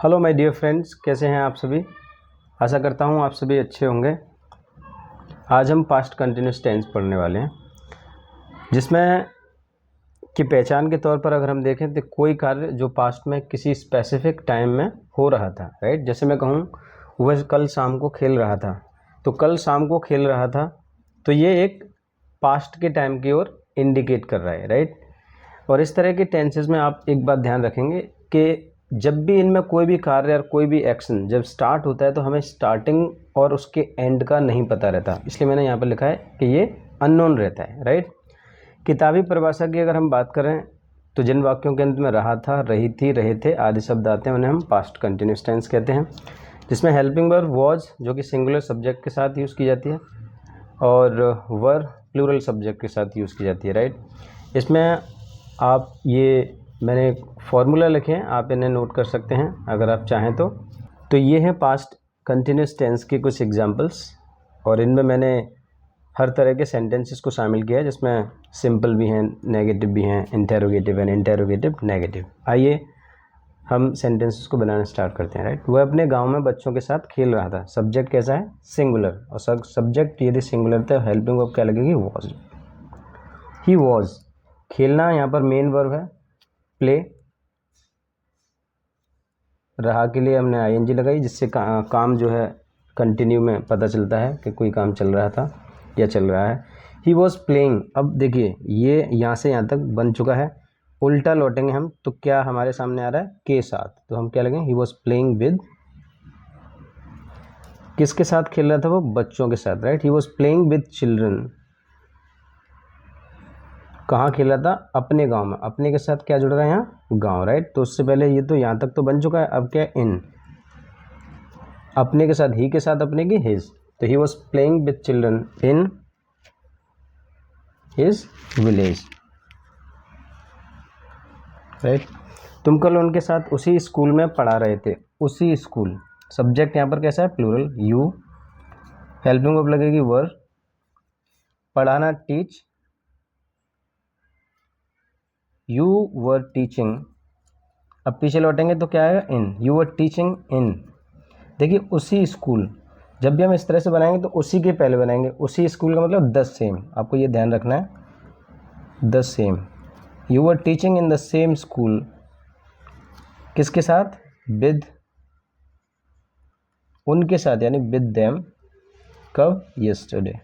Hello my dear friends, कैसे हैं आप सभी। आशा करता हूं आप सभी अच्छे होंगे। आज हम पास्ट कंटिन्यूस टेंस पढ़ने वाले हैं, जिसमें की पहचान के तौर पर अगर हम देखें तो कोई कार्य जो पास्ट में किसी स्पेसिफिक टाइम में हो रहा था, राइट। जैसे मैं कहूँ वह कल शाम को खेल रहा था, तो कल शाम को खेल रहा था, तो ये एक पास्ट के टाइम की ओर इंडिकेट कर रहा है, राइट। और इस तरह के टेंसेस में आप एक बात ध्यान रखेंगे कि जब भी इनमें कोई भी कार्य और कोई भी एक्शन जब स्टार्ट होता है तो हमें स्टार्टिंग और उसके एंड का नहीं पता रहता, इसलिए मैंने यहाँ पर लिखा है कि ये अननोन रहता है, राइट। किताबी परिभाषा की अगर हम बात करें तो जिन वाक्यों के अंत में रहा था, रही थी, रहे थे आदि शब्द आते हैं उन्हें हम पास्ट कंटिन्यूस टेंस कहते हैं, जिसमें हेल्पिंग वर्ब वॉज जो कि सिंगुलर सब्जेक्ट के साथ यूज़ की जाती है और वर प्लूरल सब्जेक्ट के साथ यूज़ की जाती है, राइट। इसमें आप ये मैंने फॉर्मूला लिखे हैं, आप इन्हें नोट कर सकते हैं अगर आप चाहें तो ये है पास्ट कंटिन्यूस टेंस के कुछ एग्जांपल्स, और इनमें मैंने हर तरह के सेंटेंसेस को शामिल किया है, जिसमें सिंपल भी हैं, नेगेटिव भी हैं, इंटेरोगेटिव एंड इंटेरोगेटिव नेगेटिव। आइए हम सेंटेंसेस को बनाना स्टार्ट करते हैं, राइट। वह अपने गांव में बच्चों के साथ खेल रहा था। सब्जेक्ट कैसा है? सिंगुलर, और सब्जेक्ट यदि सिंगुलर था हेल्पिंग वर्ब क्या लगेगी? वॉज। He was. खेलना यहाँ पर मेन वर्ब है। प्ले, रहा के लिए हमने आईएनजी लगाई, जिससे काम जो है कंटिन्यू में पता चलता है कि कोई काम चल रहा था या चल रहा है। He was playing. अब देखिए ये यहाँ से यहाँ तक बन चुका है, उल्टा लौटेंगे हम तो क्या हमारे सामने आ रहा है? के साथ, तो हम क्या लगेंगे? He was playing with. किसके साथ खेल रहा था वो? बच्चों के साथ, right. He was playing with children. कहाँ खेला था? अपने गांव में। अपने के साथ क्या जुड़ रहा है यहाँ? गांव, राइट। तो उससे पहले ये तो यहाँ तक तो बन चुका है, अब क्या? इन। अपने के साथ ही के साथ अपने की हिज, तो he was playing with children in his village, right. तुम कल उनके साथ उसी स्कूल में पढ़ा रहे थे। उसी स्कूल, सब्जेक्ट यहाँ पर कैसा है? Plural, you. हेल्पिंग वर्ब लगेगी वर। पढ़ाना टीच, यू वर टीचिंग। अब पीछे लौटेंगे तो क्या आएगा? In. You were teaching in. देखिए उसी स्कूल, जब भी हम इस तरह से बनाएंगे तो उसी के पहले बनाएंगे। उसी स्कूल का मतलब द सेम, आपको ये ध्यान रखना है, the same. You were teaching in the same school. किसके साथ? विद, उनके साथ, यानी विद देम। कब? Yesterday,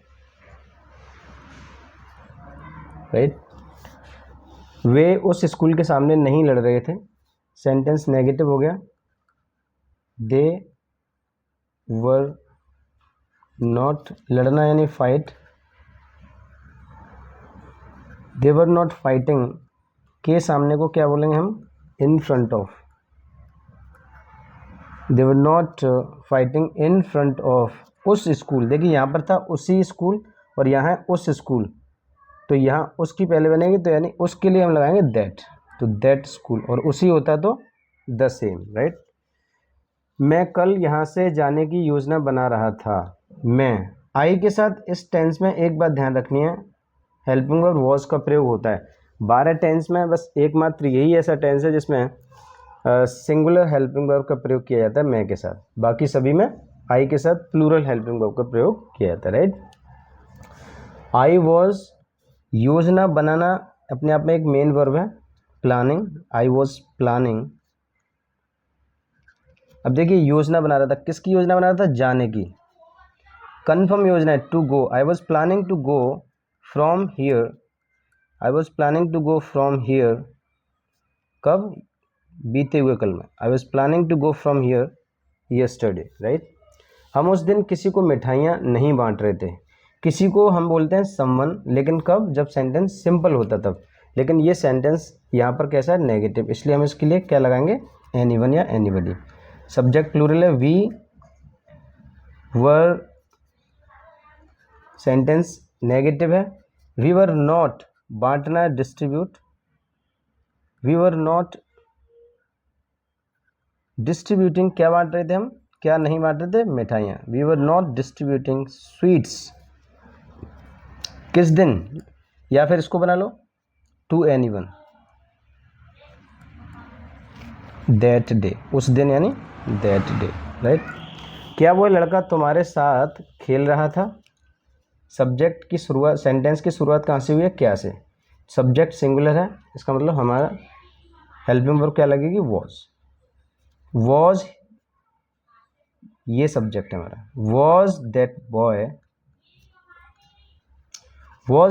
right. वे उस स्कूल के सामने नहीं लड़ रहे थे। सेंटेंस नेगेटिव हो गया। दे वर नॉट, लड़ना यानी fight, they were not fighting के सामने को क्या बोलेंगे हम? In front of. They were not fighting in front of उस स्कूल। देखिए यहाँ पर था उसी स्कूल और यहाँ है उस स्कूल, तो यहाँ उसकी पहले बनेगी, तो यानी उसके लिए हम लगाएंगे दैट, तो दैट स्कूल, और उसी होता तो द सेम, राइट। मैं कल यहाँ से जाने की योजना बना रहा था। मैं, आई के साथ इस टेंस में एक बात ध्यान रखनी है, हेल्पिंग वर्ब वॉज का प्रयोग होता है। 12 टेंस में बस एकमात्र यही ऐसा टेंस है जिसमें सिंगुलर हेल्पिंग वर्ब का प्रयोग किया जाता है मैं के साथ, बाकी सभी में आई के साथ प्लूरल हेल्पिंग वर्ब का प्रयोग किया जाता है, राइट। आई वॉज, योजना बनाना अपने आप में एक मेन वर्ब है। Planning, I was planning. अब देखिए योजना बना रहा था, किसकी योजना बना रहा था? जाने की। कन्फर्म योजना है, to go. I was planning to go from here. I was planning to go from here. कब? बीते हुए कल में। I was planning to go from here yesterday, right. हम उस दिन किसी को मिठाइयाँ नहीं बांट रहे थे। किसी को हम बोलते हैं समवन, लेकिन कब? जब सेंटेंस सिंपल होता तब। लेकिन ये सेंटेंस यहाँ पर कैसा है? नेगेटिव, इसलिए हम इसके लिए क्या लगाएंगे? एनीवन या एनीबडी। सब्जेक्ट प्लूरल है, वी वर, सेंटेंस नेगेटिव है। वी वर नॉट, बांटना distribute, we were not distributing. क्या बांट रहे थे हम? क्या नहीं बांट रहे थे? मिठाइयाँ। We were not distributing sweets. किस दिन? या फिर इसको बना लो टू एनीवन। दैट डे, उस दिन यानी दैट डे, राइट। क्या वो लड़का तुम्हारे साथ खेल रहा था? सब्जेक्ट की शुरुआत, सेंटेंस की शुरुआत कहाँ से हुई है? क्या से। सब्जेक्ट सिंगुलर है, इसका मतलब हमारा हेल्पिंग वर्ब क्या लगेगी? वॉज, ये सब्जेक्ट है हमारा। वॉज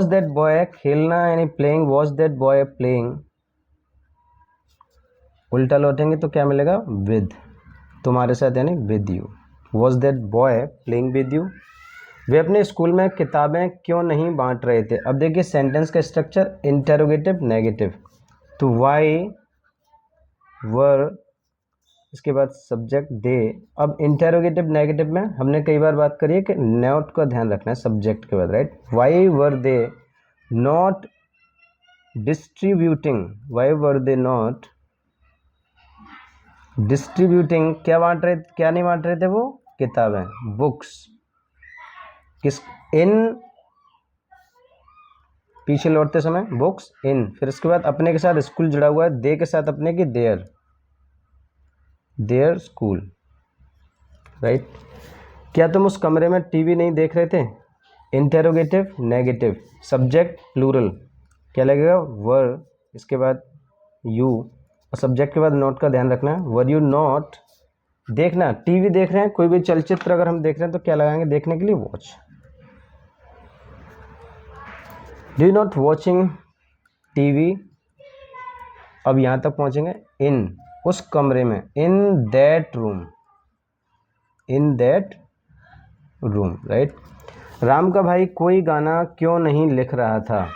दैट बॉय खेलना यानी playing, was that boy playing, उल्टा लौटेंगे तो क्या मिलेगा? विद, तुम्हारे साथ यानी with you. Was that boy playing with you. वे अपने स्कूल में किताबें क्यों नहीं बांट रहे थे? अब देखिए सेंटेंस का स्ट्रक्चर इंटेरोगेटिव नेगेटिव, तो वाई वर, इसके बाद सब्जेक्ट दे। अब इंटेरोगेटिव नेगेटिव में हमने कई बार बात करी है कि नॉट का ध्यान रखना है सब्जेक्ट के बाद, right. Why were they not distributing, why were they not distributing, क्या बांट रहे, क्या नहीं बांट रहे थे वो? किताबें, बुक्स। किस, इन, पीछे लौटते समय बुक्स इन, फिर इसके बाद अपने के साथ स्कूल जुड़ा हुआ है, दे के साथ अपने की देयर स्कूल, राइट। क्या तुम उस कमरे में टीवी नहीं देख रहे थे? इंटेरोगेटिव नेगेटिव, सब्जेक्ट प्लूरल, क्या लगेगा? वर, इसके बाद यू, और सब्जेक्ट के बाद नॉट का ध्यान रखना है। वर यू नॉट, देखना, टीवी देख रहे हैं, कोई भी चलचित्र अगर हम देख रहे हैं तो क्या लगाएंगे देखने के लिए? Watch. Do you not watching TV, अब यहाँ तक पहुँचेंगे, इन, उस कमरे में, in that room, right. Ram का भाई कोई गाना क्यों नहीं लिख रहा था?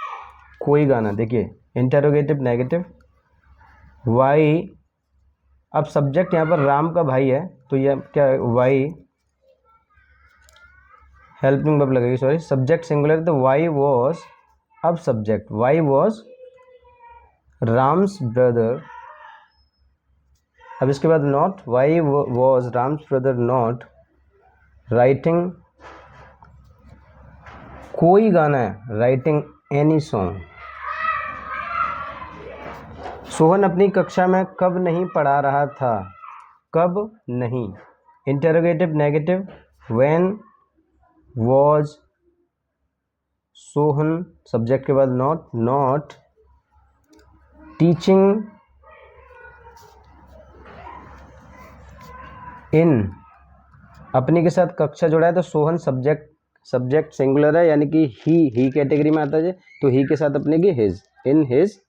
कोई गाना, देखिए इंटेरोगेटिव नेगेटिव, वाई, अब सब्जेक्ट यहाँ पर राम का भाई है तो यह क्या, वाई हेल्पिंग वर्ब लगेगी, सॉरी, सब्जेक्ट सिंगुलर तो वाई वॉज, अब subject why was Ram's brother, अब इसके बाद not, why was Ram's brother not writing, कोई गाना है, राइटिंग एनी सॉन्ग। सोहन अपनी कक्षा में कब नहीं पढ़ा रहा था? कब नहीं, interrogative negative, when was Sohan, subject के बाद नॉट टीचिंग इन, अपनी के साथ कक्षा जुड़ा है तो सोहन सब्जेक्ट सिंगुलर है यानी कि ही कैटेगरी में आता है, तो ही के साथ अपने की his, in his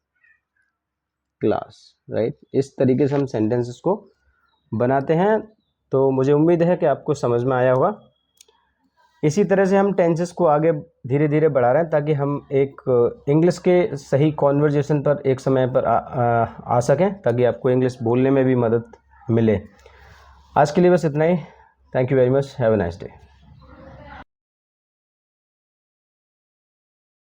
class, right. इस तरीके से हम सेंटेंसेस को बनाते हैं। तो मुझे उम्मीद है कि आपको समझ में आया होगा। इसी तरह से हम टेंसेस को आगे धीरे धीरे बढ़ा रहे हैं ताकि हम एक इंग्लिश के सही कॉन्वर्जेशन पर एक समय पर आ सकें, ताकि आपको इंग्लिश बोलने में भी मदद मिले। आज के लिए बस इतना ही। Thank you very much, have a nice day.